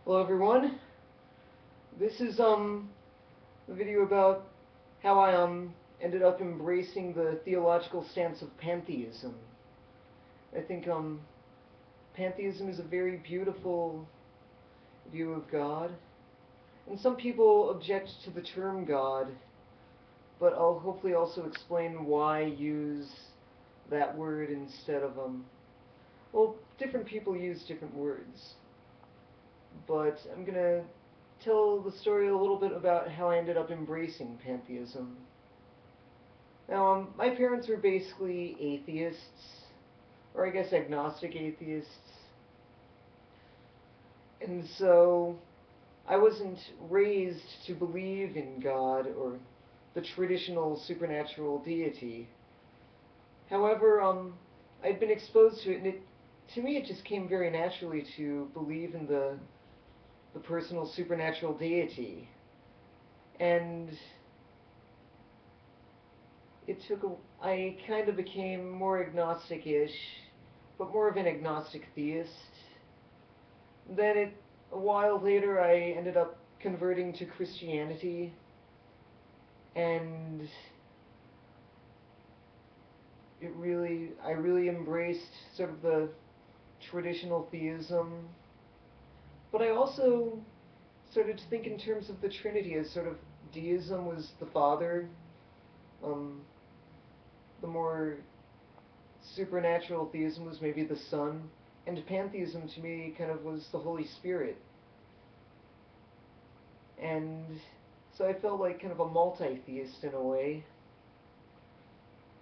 Hello everyone. This is a video about how I ended up embracing the theological stance of pantheism. I think pantheism is a very beautiful view of God. And some people object to the term God, but I'll hopefully also explain why I use that word instead of well, different people use different words. But I'm going to tell the story a little bit about how I ended up embracing pantheism. Now, my parents were basically atheists, or I guess agnostic atheists. And so I wasn't raised to believe in God or the traditional supernatural deity. However, I'd been exposed to it, and to me it just came very naturally to believe in the personal supernatural deity. And I kind of became more agnostic-ish, but more of an agnostic theist. Then a while later I ended up converting to Christianity, and I really embraced sort of the traditional theism. But I also started to think in terms of the Trinity as sort of deism was the Father, the more supernatural theism was maybe the Son, and pantheism to me kind of was the Holy Spirit. And so I felt like kind of a multi-theist in a way.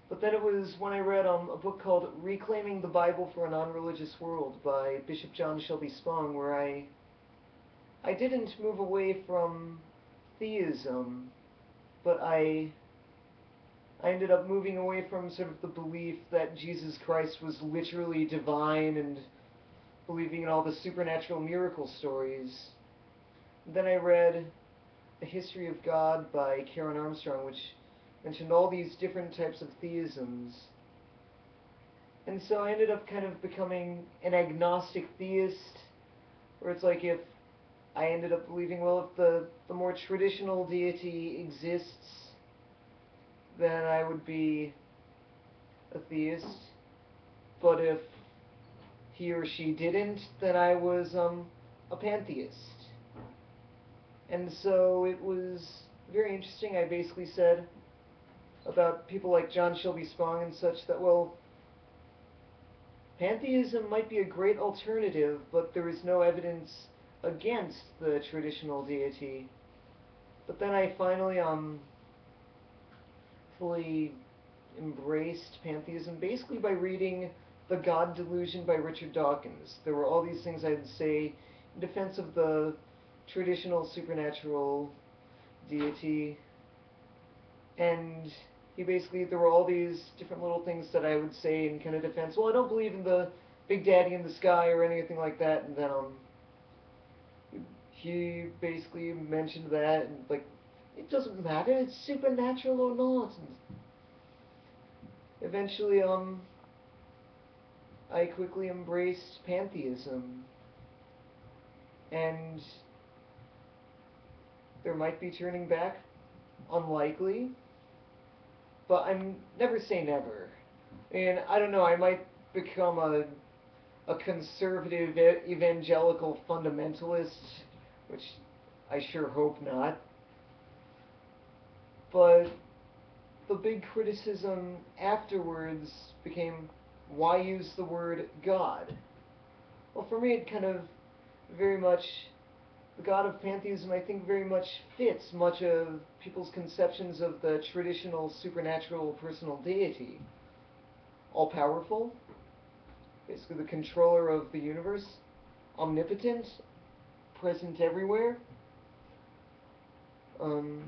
But then it was when I read a book called Reclaiming the Bible for a Non-Religious World by Bishop John Shelby Spong, where I didn't move away from theism, but I ended up moving away from sort of the belief that Jesus Christ was literally divine and believing in all the supernatural miracle stories. Then I read The History of God by Karen Armstrong, which mentioned all these different types of theisms. And so I ended up kind of becoming an agnostic theist, where it's like if I ended up believing, well, if the more traditional deity exists, then I would be a theist. But if he or she didn't, then I was a pantheist. And so it was very interesting. I basically said about people like John Shelby Spong and such that, well, pantheism might be a great alternative, but there is no evidence against the traditional deity. But then I finally fully embraced pantheism basically by reading The God Delusion by Richard Dawkins. There were all these things I'd say in defense of the traditional supernatural deity, and there were all these different little things that I would say in kind of defense. Well, I don't believe in the Big Daddy in the sky or anything like that, and then he basically mentioned that, and like, it doesn't matter, it's supernatural or not. And eventually, I quickly embraced pantheism, and there might be turning back, unlikely, but I'm never say never. And I don't know, I might become a conservative evangelical fundamentalist, which I sure hope not. But the big criticism afterwards became, why use the word God? Well, for me it kind of very much, the God of pantheism I think very much fits much of people's conceptions of the traditional supernatural personal deity. All-powerful, basically the controller of the universe, omnipotent, present everywhere, and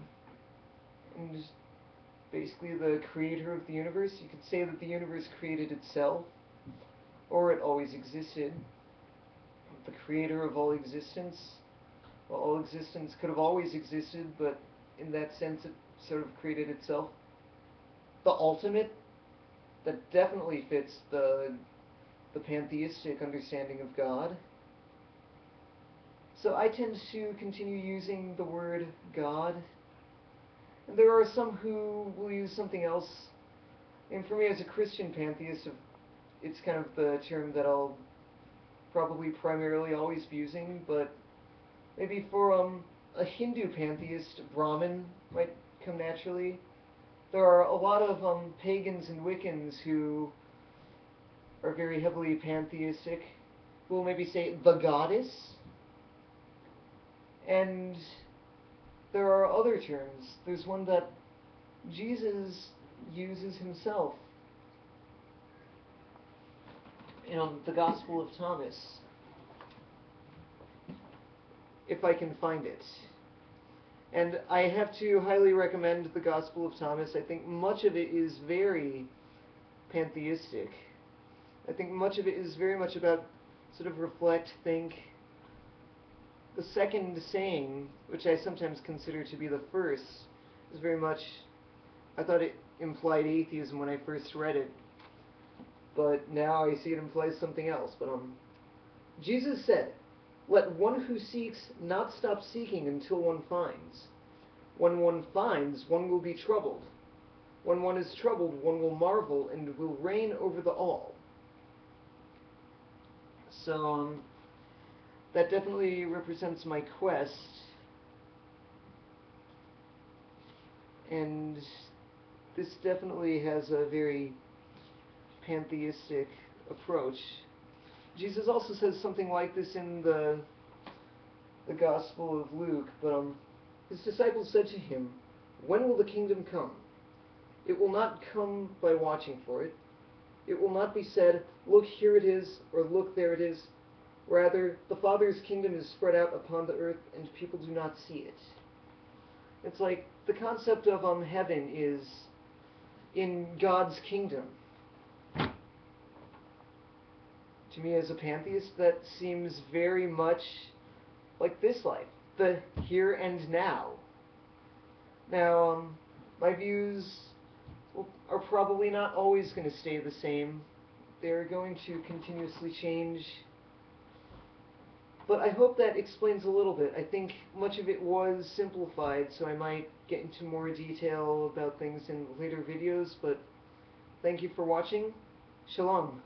basically the creator of the universe. You could say that the universe created itself, or it always existed. The creator of all existence. Well, all existence could have always existed, but in that sense it sort of created itself. The ultimate, that definitely fits the pantheistic understanding of God. So I tend to continue using the word God, and there are some who will use something else. And for me as a Christian pantheist, it's kind of the term that I'll probably primarily always be using, but maybe for a Hindu pantheist, Brahmin might come naturally. There are a lot of pagans and Wiccans who are very heavily pantheistic, who will maybe say the goddess. And there are other terms. There's one that Jesus uses himself in the Gospel of Thomas, if I can find it. And I have to highly recommend the Gospel of Thomas. I think much of it is very pantheistic. I think much of it is very much about sort of reflect, think. The second saying, which I sometimes consider to be the first, is very much, I thought it implied atheism when I first read it, but now I see it implies something else. But Jesus said, "Let one who seeks not stop seeking until one finds. When one finds, one will be troubled. When one is troubled, one will marvel and will reign over the all." So, that definitely represents my quest. And this definitely has a very pantheistic approach. Jesus also says something like this in the Gospel of Luke, but his disciples said to him, "When will the kingdom come? It will not come by watching for it. It will not be said, 'Look, here it is,' or 'Look, there it is.' Rather, the Father's kingdom is spread out upon the earth, and people do not see it." It's like the concept of heaven is in God's kingdom. To me, as a pantheist, that seems very much like this life, the here and now. Now, my views are probably not always going to stay the same. They're going to continuously change. But I hope that explains a little bit. I think much of it was simplified, so I might get into more detail about things in later videos, but thank you for watching. Shalom.